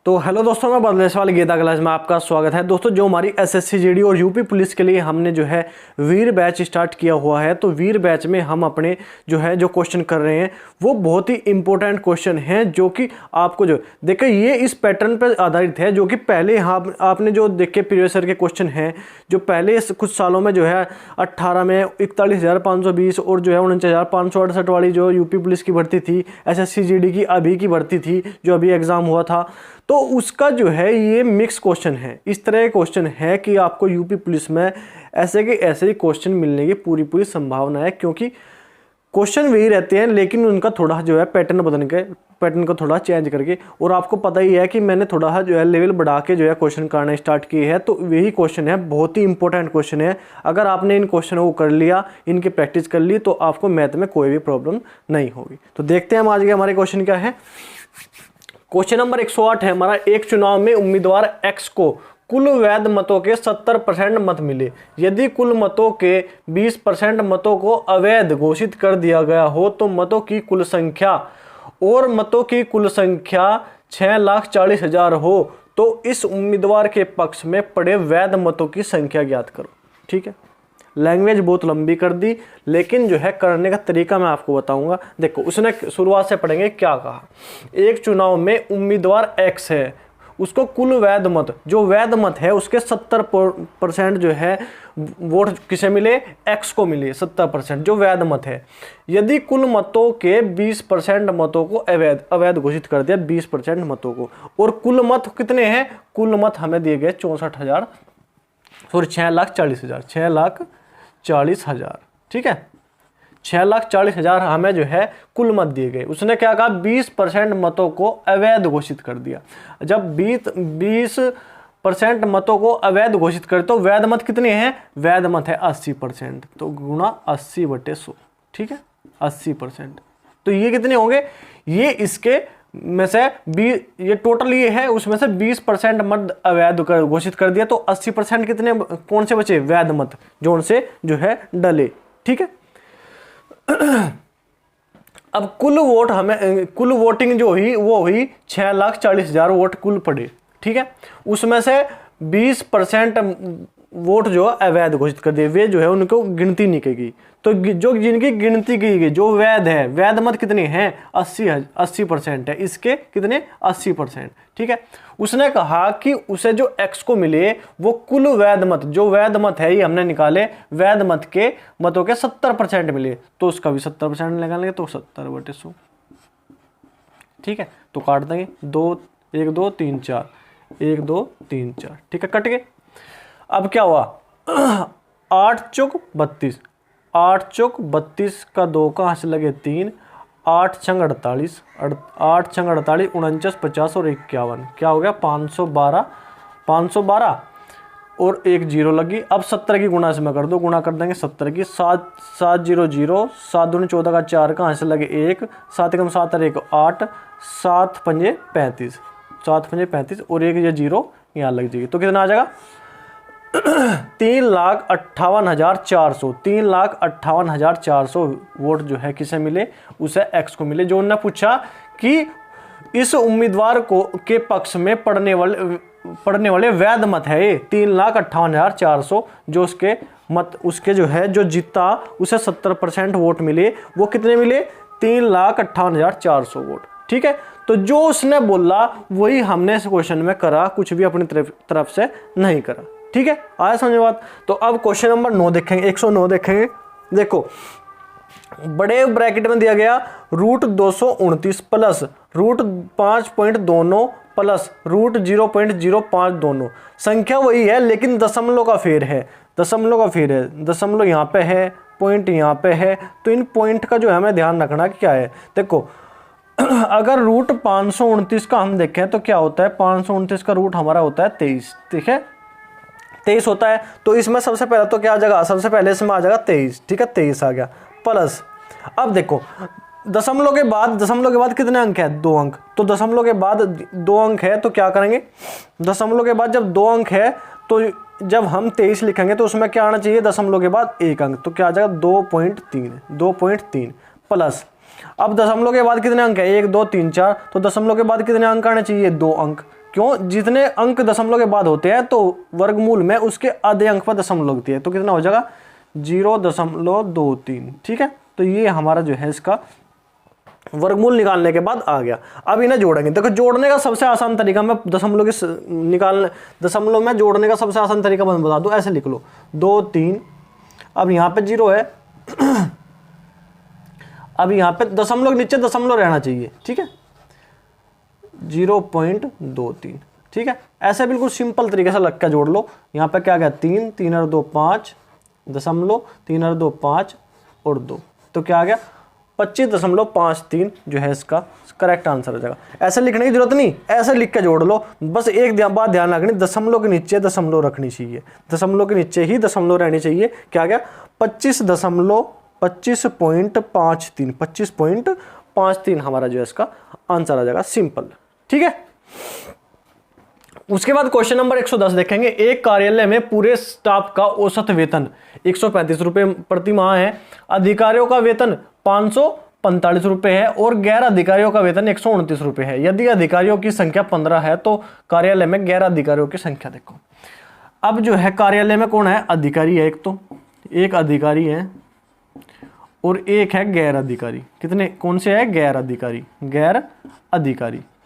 तो हेलो दोस्तों, मैं बदलेशवाल गीता क्लास में आपका स्वागत है। दोस्तों, जो हमारी एसएससी जीडी और यूपी पुलिस के लिए हमने जो है वीर बैच स्टार्ट किया हुआ है, तो वीर बैच में हम अपने जो क्वेश्चन कर रहे हैं वो बहुत ही इंपॉर्टेंट क्वेश्चन हैं, जो कि आपको जो देखिए ये इस पैटर्न पर आधारित है, जो कि पहले आपने जो देखे प्रीवियस ईयर के क्वेश्चन हैं जो पहले कुछ सालों में जो है 18 में 41,520 और जो है 49,568 वाली जो यूपी पुलिस की भर्ती थी, एसएससी जीडी की अभी की भर्ती थी जो अभी एग्जाम हुआ था, तो उसका जो है ये मिक्स क्वेश्चन है। इस तरह के क्वेश्चन है कि आपको यूपी पुलिस में ऐसे के ऐसे ही क्वेश्चन मिलने की पूरी संभावना है, क्योंकि क्वेश्चन वही रहते हैं लेकिन उनका थोड़ा जो है पैटर्न को थोड़ा चेंज करके। और आपको पता ही है कि मैंने थोड़ा जो है लेवल बढ़ा के जो है क्वेश्चन करना स्टार्ट किए हैं, तो वही क्वेश्चन है, बहुत ही इंपॉर्टेंट क्वेश्चन है। अगर आपने इन क्वेश्चनों को कर लिया, इनकी प्रैक्टिस कर ली, तो आपको मैथ में कोई भी प्रॉब्लम नहीं होगी। तो देखते हैं हम आज के हमारे क्वेश्चन क्या है। क्वेश्चन नंबर 108 है हमारा। एक चुनाव में उम्मीदवार एक्स को कुल वैध मतों के 70% मत मिले, यदि कुल मतों के 20% मतों को अवैध घोषित कर दिया गया हो तो मतों की कुल संख्या और मतों की कुल संख्या 6,40,000 हो तो इस उम्मीदवार के पक्ष में पड़े वैध मतों की संख्या ज्ञात करो। ठीक है, लैंग्वेज बहुत लंबी कर दी, लेकिन जो है करने का तरीका मैं आपको बताऊंगा। देखो, उसने शुरुआत से पढ़ेंगे क्या कहा। एक चुनाव में उम्मीदवार एक्स है, उसको कुल वैध मत, जो वैध मत है उसके 70% जो है वोट किसे मिले, एक्स को मिले 70% जो वैध मत है। यदि कुल मतों के 20% मतों को अवैध घोषित कर दिया, 20% मतों को, और कुल मत कितने हैं, कुल मत हमें दिए गए 6,40,000। ठीक है, 6,40,000 हमें जो है कुल मत दिए गए। उसने क्या कहा, 20% मतों को अवैध घोषित कर दिया। जब 20% मतों को अवैध घोषित कर, तो वैध मत कितने हैं, वैध मत है 80%, तो गुणा 80/100। ठीक है, 80%, तो ये कितने होंगे, ये इसके में से ये टोटल ये है, उसमें से 20% मत अवैध घोषित कर दिया, तो 80% कितने कौन से बचे, वैध मत, जो उनसे जो है डले। ठीक है, अब कुल वोट हमें, कुल वोटिंग जो हुई वो हुई 6,40,000 वोट कुल पड़े। ठीक है, उसमें से 20% वोट जो अवैध घोषित कर दिए, वे जो है उनको गिनती नहीं की गई। तो जो जिनकी गिनती की गई, जो वैध है, वैध मत कितने हैं, 80% है, इसके कितने 80%। ठीक है, उसने कहा कि उसे जो एक्स को मिले वो कुल वैध मत, जो वैध मत है ये हमने निकाले, वैध मत के मतों के 70% मिले, तो उसका भी 70% निकालेंगे, तो 70/100। ठीक है, तो काट देंगे 1 2 3 4 1 2 3 4। ठीक है, कट गए। अब क्या हुआ, 8 चौक 32, 8 चौक 32 का 2 कहाँ से लगे 3, 8 छंग 48, 8 छंग 48, 49 50 और 51, क्या हो गया 512 और 1 0 लगी। अब 70 की गुणा से मैं कर दो, गुणा कर देंगे 70 की, 7 7 0 0, 7 दूनी 14 का 4 कहाँ से लगे 1, 7 एकम 7 और 1 8, 7 पंजे 35, 7 पंजे 35 और 1 ये 0 यहाँ लग जाएगी, तो कितना आ जाएगा 3,58,400। 3,58,400 वोट जो है किसे मिले, उसे एक्स को मिले। जो उन्होंने पूछा कि इस उम्मीदवार को के पक्ष में पड़ने वाले वैध मत है ये 3,58,400, जो उसके मत, उसके जो है जो जीता उसे 70% वोट मिले, वो कितने मिले 3,58,400 वोट। ठीक है, तो जो उसने बोला वही हमने इस क्वेश्चन में करा, कुछ भी अपनी तरफ से नहीं करा। ठीक है, आया समझ बात। तो अब क्वेश्चन नंबर 9 देखेंगे, 109 देखेंगे। देखो, बड़े ब्रैकेट में दिया गया √229 प्लस √5.29 प्लस √0.052 संख्या वही है, लेकिन दशमलव का फेर है, दशमलव यहाँ पे है, पॉइंट यहाँ पे है, तो इन पॉइंट का जो है हमें ध्यान रखना कि क्या है। देखो, अगर √529 का हम देखें तो क्या होता है, 529 का रूट हमारा होता है 23। ठीक है, 23 होता है, तो इसमें सबसे पहले तो क्या आ जाएगा, सबसे पहले इसमें आ जाएगा 23। ठीक है, 23 आ गया प्लस। अब देखो, दशमलव के बाद कितने अंक है, 2 अंक, तो दशमलव के बाद 2 अंक है, तो क्या करेंगे, दशमलव के बाद जब 2 अंक है तो जब हम 23 लिखेंगे तो उसमें क्या आना चाहिए, दशमलव के बाद 1 अंक, तो क्या आ जाएगा 2.3 प्लस। अब दशमलव के बाद कितने अंक है, 1 2 3 4, तो दशमलव के बाद कितने अंक आने चाहिए, 2 अंक, क्यों, जितने अंक दशमलव के बाद होते हैं तो वर्गमूल में उसके आधे अंक पर दशमलव लगती है, तो कितना हो जाएगा 0.23। ठीक है, तो ये हमारा जो है इसका वर्गमूल निकालने के बाद आ गया। अब इन्हें जोड़ेंगे। देखो जोड़ने का सबसे आसान तरीका मैं दशमलव में जोड़ने का सबसे आसान तरीका मैं बता दूं, ऐसे लिख लो 2 3, अब यहाँ पे 0 है अब यहाँ पे दशमलव के नीचे दशमलव रहना चाहिए। ठीक है, 0.23। ठीक है, ऐसे बिल्कुल सिंपल तरीके से लग के जोड़ लो। यहाँ पे क्या गया 3 3 और 2 5 दशमलव 3 और 2 5 और 2, तो क्या आ गया 25.53 जो है इसका करेक्ट आंसर हो जाएगा। ऐसे लिखने की जरूरत नहीं, ऐसे लिख के जोड़ लो। बस एक बात ध्यान रखनी, दशमलव के नीचे दशमलव रखनी चाहिए, दशमलव के नीचे ही दशमलव रहनी चाहिए। क्या गया 25.53 हमारा जो है इसका आंसर आ जाएगा, सिंपल। ठीक है, उसके बाद क्वेश्चन नंबर 110 देखेंगे। एक कार्यालय में पूरे स्टाफ का औसत वेतन 135 रुपए प्रति माह है, अधिकारियों का वेतन 545 रुपए है और गैर अधिकारियों का वेतन 129 रुपए है। यदि अधिकारियों की संख्या 15 है तो कार्यालय में गैर अधिकारियों की संख्या देखो। अब जो है कार्यालय में कौन है, अधिकारी है, एक अधिकारी है और एक है गैर अधिकारी। कितने कौन से है, गैर अधिकारी।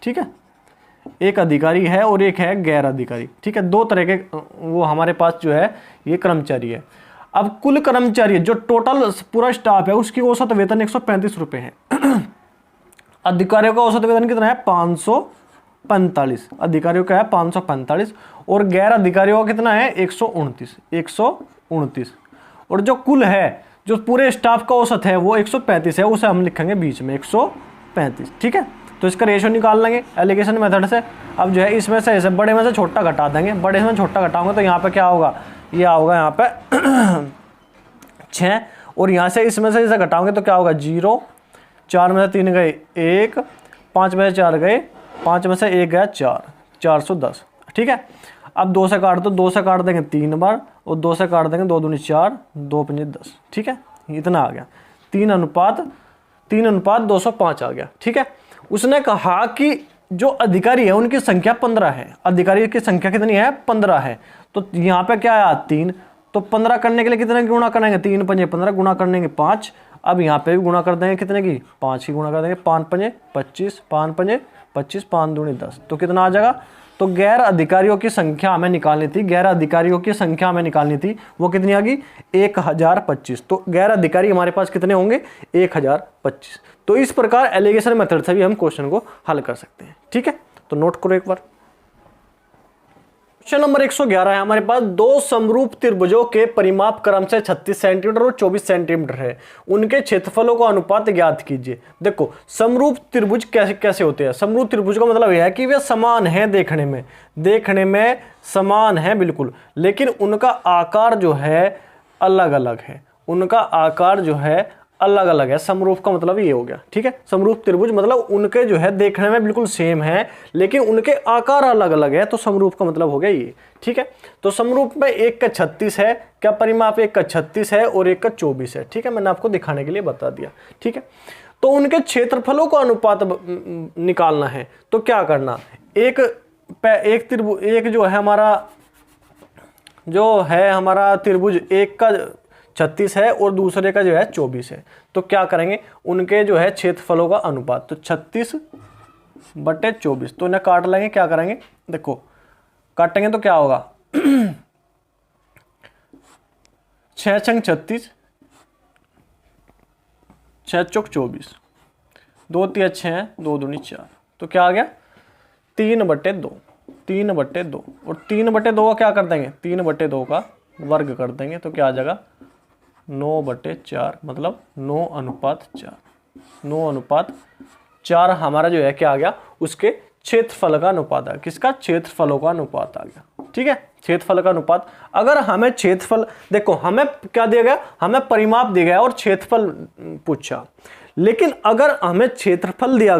ठीक है, एक अधिकारी है और एक है गैर अधिकारी। ठीक है, दो तरह के वो हमारे पास जो है ये कर्मचारी है। अब कुल कर्मचारी जो टोटल पूरा स्टाफ है उसकी औसत वेतन 135 रुपए है। अधिकारियों का औसत वेतन कितना है 545, अधिकारियों का है 545 और गैर अधिकारियों का कितना है 129। और जो कुल है, जो पूरे स्टाफ का औसत है वो 135 है, उसे हम लिखेंगे बीच में 135। ठीक है, तो इसका रेशियो निकाल लेंगे एलिगेशन मेथड से। अब जो है इसमें से ऐसे बड़े में से छोटा घटा देंगे, बड़े में छोटा घटाओगे तो यहाँ पे क्या होगा, ये होगा यहाँ पे 6 और यहाँ से इसमें से इसे घटाओगे तो क्या होगा 0, 4 में से 3 गए 1, 5 में से 4 गए 5 में से 1 गया 4, 410। ठीक है, अब 2 से काट दो, 2 से काट देंगे 3 बार और 2 से काट देंगे 2 दूनी 4, 2 पंजे 10। ठीक है, इतना आ गया 3:205 आ गया। ठीक है, उसने कहा कि जो अधिकारी है उनकी संख्या 15 है, अधिकारी की संख्या कितनी है 15 है, तो यहाँ पे क्या आया 3, तो 15 करने के लिए कितने की गुणा करेंगे 3 पंजे 15 गुणा करने के 5। अब यहाँ पे भी गुणा कर देंगे कितने की 5 की गुणा कर देंगे, 5 पंजे 25, 5 पंजे 25, 5 दूनी 10, तो कितना आ जाएगा। तो गैर अधिकारियों की संख्या हमें निकालनी थी, वो कितनी आ गई 1025। तो गैर अधिकारी हमारे पास कितने होंगे 1025। तो इस प्रकार एलिगेशन मेथड से भी हम क्वेश्चन को हल कर सकते हैं। ठीक है, तो नोट करो एक बार। क्वेश्चन नंबर 111 है हमारे पास, दो समरूप त्रिभुजों के परिमाप क्रम से 36 सेंटीमीटर और 24 सेंटीमीटर है, उनके क्षेत्रफलों का अनुपात ज्ञात कीजिए। देखो समरूप त्रिभुज कैसे होते हैं, समरूप त्रिभुज का मतलब यह है कि वे समान हैं, देखने में समान है बिल्कुल, लेकिन उनका आकार जो है अलग अलग है, समरूप का मतलब ये हो गया। ठीक है, समरूप त्रिभुज मतलब उनके जो है देखने में बिल्कुल सेम है लेकिन उनके आकार अलग अलग है, तो समरूप का मतलब हो गया ये। ठीक है, तो समरूप में एक का 36 है, क्या परिमाप, एक का 36 है और एक का 24 है। ठीक है, मैंने आपको दिखाने के लिए बता दिया। ठीक है, तो उनके क्षेत्रफलों का अनुपात निकालना है, तो क्या करना, एक त्रिभुज, एक जो है हमारा त्रिभुज, एक का 36 है और दूसरे का जो है 24 है, तो क्या करेंगे उनके जो है क्षेत्रफलों का अनुपात, तो 36/24, तो इन्हें काट लेंगे। क्या करेंगे देखो काटेंगे तो क्या होगा 6 छंग 36, 6 चौक 24, 2 तिया 6, 2 दूनी 4, तो क्या आ गया 3/2 और 3/2 का क्या कर देंगे 3/2 का वर्ग कर देंगे, तो क्या आ जाएगा 9/4, मतलब 9:4 हमारा जो है क्या आ गया, उसके क्षेत्रफल का अनुपात है। किसका, क्षेत्रफलों का अनुपात आ गया। ठीक है, क्षेत्रफल का अनुपात। अगर हमें क्षेत्रफल, देखो हमें क्या दिया गया, हमें परिमाप दिया गया और क्षेत्रफल पूछा, लेकिन अगर हमें क्षेत्रफल दिया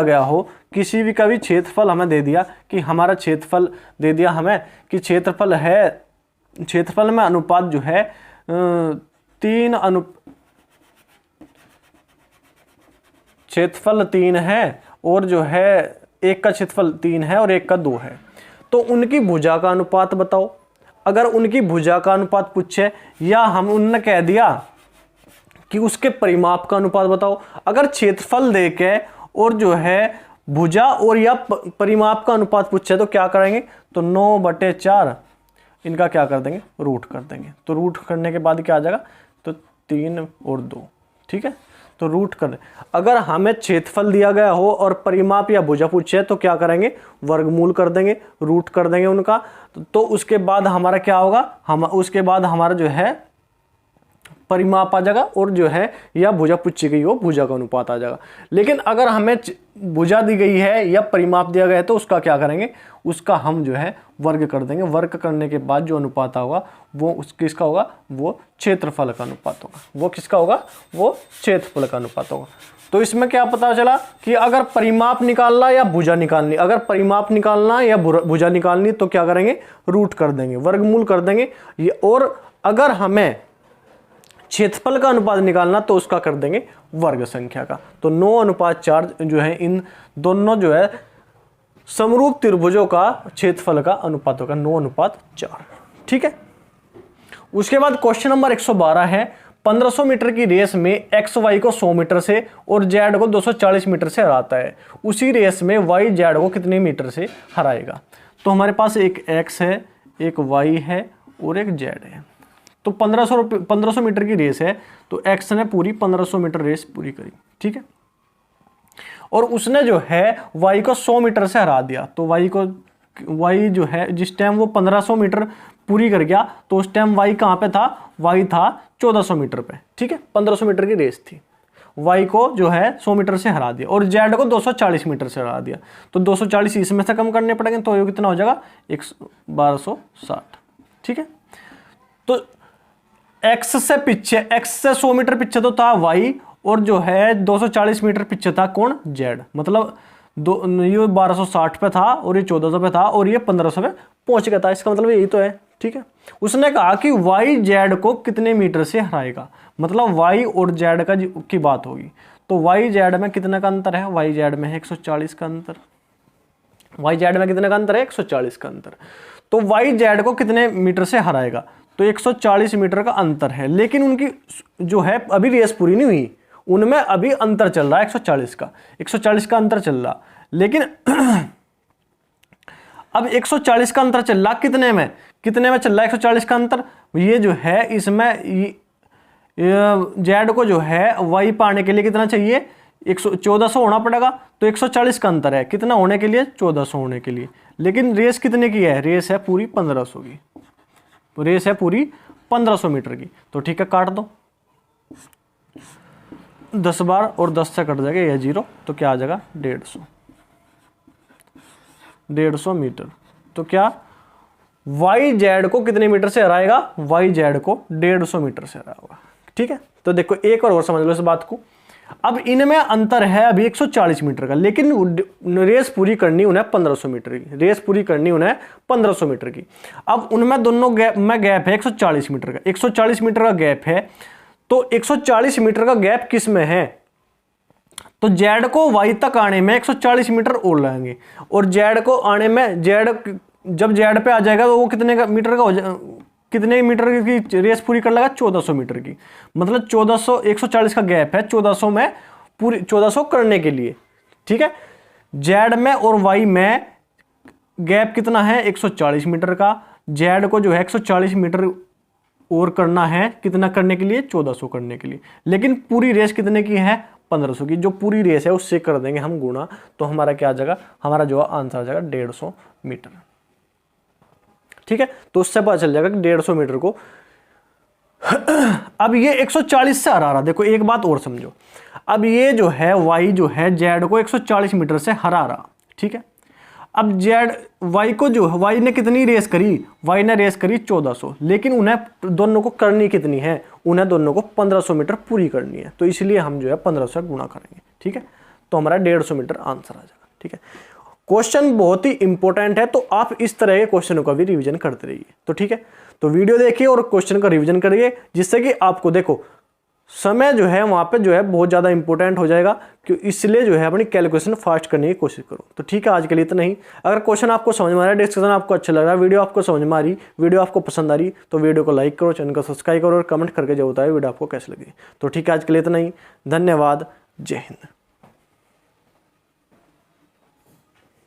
गया हो, किसी भी का भी क्षेत्रफल हमें दे दिया कि हमारा क्षेत्रफल दे दिया हमें कि क्षेत्रफल में अनुपात जो है 3 है और जो है एक का क्षेत्रफल 3 है और एक का 2 है, तो उनकी भुजा का अनुपात बताओ। अगर उनकी भुजा का अनुपात पूछे या हम उनने कह दिया कि उसके परिमाप का अनुपात बताओ, अगर क्षेत्रफल देके और जो है भुजा और या परिमाप का अनुपात पूछे तो क्या करेंगे, तो 9/4 इनका क्या कर देंगे, रूट कर देंगे। तो रूट करने के बाद क्या आ जाएगा, तो 3 और 2, ठीक है, तो रूट कर दे। अगर हमें क्षेत्रफल दिया गया हो और परिमाप या भुजा पूछे तो क्या करेंगे, वर्गमूल कर देंगे, रूट कर देंगे उनका। तो उसके बाद हमारा क्या होगा, उसके बाद हमारा जो है परिमाप आ जाएगा और जो है या भुजा पूछी गई हो भुजा का अनुपात आ जाएगा। लेकिन अगर हमें भुजा दी गई है या परिमाप दिया गया है तो उसका क्या करेंगे, उसका हम जो है वर्ग कर देंगे। वर्ग करने के बाद जो अनुपात होगा वो किसका होगा, वो क्षेत्रफल का अनुपात होगा। वो किसका होगा, वो क्षेत्रफल का अनुपात होगा। तो इसमें क्या पता चला कि अगर परिमाप निकालना या भुजा निकालनी, अगर परिमाप निकालना या भुजा निकालनी तो क्या करेंगे, रूट कर देंगे, वर्गमूल कर देंगे। और अगर हमें क्षेत्रफल का अनुपात निकालना तो उसका कर देंगे वर्ग संख्या का। तो 9/4 जो है इन दोनों जो है समरूप त्रिभुजों का क्षेत्रफल का अनुपात होगा 9/4, ठीक है। उसके बाद क्वेश्चन नंबर 112 है, 1500 मीटर की रेस में एक्स वाई को 100 मीटर से और जेड को 240 मीटर से हराता है, उसी रेस में वाई जेड को कितने मीटर से हराएगा। तो हमारे पास एक एक्स है, एक वाई है और एक जेड है। तो 1500 मीटर की रेस है, तो एक्स ने पूरी 1500 मीटर रेस पूरी करी, ठीक है, और उसने जो है वाई को 100 मीटर से हरा दिया। तो वाई जो है जिस टाइम वो 1500 मीटर पूरी कर गया तो उस टाइम वाई कहाँ पे था, वाई था 1400 मीटर पे, ठीक है। 1500 मीटर की रेस थी, वाई को जो है 100 मीटर से हरा दिया और जेड को 240 मीटर से हरा दिया। तो 240 इसमें से कम करने पड़ेंगे, तो ये कितना हो जाएगा, 1260, ठीक है। तो एक्स से 100 मीटर पीछे तो था वाई और जो है 240 मीटर पीछे था कौन, जेड। मतलब ये 1260 पे था और ये 1400 पे था और ये 1500 पे पहुंच गया था। इसका मतलब यही तो है, ठीक है। उसने कहा कि वाई जेड को कितने मीटर से हराएगा, मतलब वाई और जेड की बात होगी। तो वाई जेड में कितने का अंतर है, वाई जेड में है 140 का अंतर। वाई जेड में कितने का अंतर है, 140 का अंतर। तो वाई जेड को कितने मीटर से हराएगा, तो 140 मीटर का अंतर है। लेकिन उनकी जो है अभी रेस पूरी नहीं हुई, उनमें अभी अंतर चल रहा है 140 का अंतर चल रहा। लेकिन अब 140 का अंतर चल रहा कितने में चल रहा है 140 का अंतर, ये जो है इसमें जेड को जो है वाई पाने के लिए कितना चाहिए, 1400 होना पड़ेगा। तो 140 का अंतर है कितना होने के लिए, 1400 होने के लिए। लेकिन रेस कितने की है, रेस है पूरी 1500 की, रेस है पूरी 1500 मीटर की। तो ठीक है, काट दो 10 बार और 10 से कट जाएगा यह 0, तो क्या आ जाएगा 150 मीटर। तो क्या वाई जेड को कितने मीटर से हराएगा, वाई जेड को 150 मीटर से हराएगा, ठीक है। तो देखो एक और समझ लो इस बात को। अब इनमें अंतर है अभी 140 मीटर का, लेकिन रेस पूरी करनी उन्हें 1500 मीटर की, रेस पूरी करनी उन्हें 1500 मीटर की। अब उनमें दोनों गैप है 140 मीटर का, 140 मीटर का गैप है। तो 140 मीटर का गैप किस में है, तो जेड को वाई तक आने में 140 मीटर और लगेंगे और जेड को आने में, जब जेड पे आ जाएगा तो वो कितने का मीटर का हो जाएगा, कितने मीटर की रेस पूरी कर लेगा, 1400 मीटर की। मतलब 1400, 140 का गैप है 1400 में पूरी 1400 करने के लिए, ठीक है। जेड में और वाई में गैप कितना है 140 मीटर का। जेड को जो है 140 मीटर और करना है, कितना करने के लिए, 1400 करने के लिए। लेकिन पूरी रेस कितने की है, 1500 की। जो पूरी रेस है उससे कर देंगे हम गुणा, तो हमारा क्या आ जाएगा, हमारा जो आंसर आ जाएगा 150 मीटर, ठीक है। तो उससे पता चल जाएगा कि 150 मीटर को अब ये 140 से हरा रहा। देखो एक बात और समझो, अब ये जो है वाई जो है जेड को 140 मीटर से हरा रहा, ठीक है। अब जेड वाई को जो वाई ने कितनी रेस करी, वाई ने रेस करी 1400, लेकिन उन्हें दोनों को करनी कितनी है, उन्हें दोनों को 1500 मीटर पूरी करनी है। तो इसलिए हम जो है 1500 से गुणा करेंगे, ठीक है। तो हमारा 150 मीटर आंसर आ जाएगा, ठीक है। क्वेश्चन बहुत ही इंपॉर्टेंट है, तो आप इस तरह के क्वेश्चनों का भी रिवीजन करते रहिए, तो ठीक है। तो वीडियो देखिए और क्वेश्चन का रिवीजन करिए, जिससे कि आपको देखो समय जो है वहाँ पे जो है बहुत ज़्यादा इंपॉर्टेंट हो जाएगा, क्यों इसलिए जो है अपनी कैलकुलेशन फास्ट करने की कोशिश करो। तो ठीक है, आज के लिए इतना ही। अगर क्वेश्चन आपको समझ में आ रहा है, डिस्कशन आपको अच्छा लग रहा है, वीडियो आपको समझ में आ रही, वीडियो आपको पसंद आ रही, तो वीडियो को लाइक करो, चैनल को सब्सक्राइब करो और कमेंट करके जो बताए वीडियो आपको कैसे लगी। तो ठीक है, आज के लिए इतना ही। धन्यवाद। जय हिंद।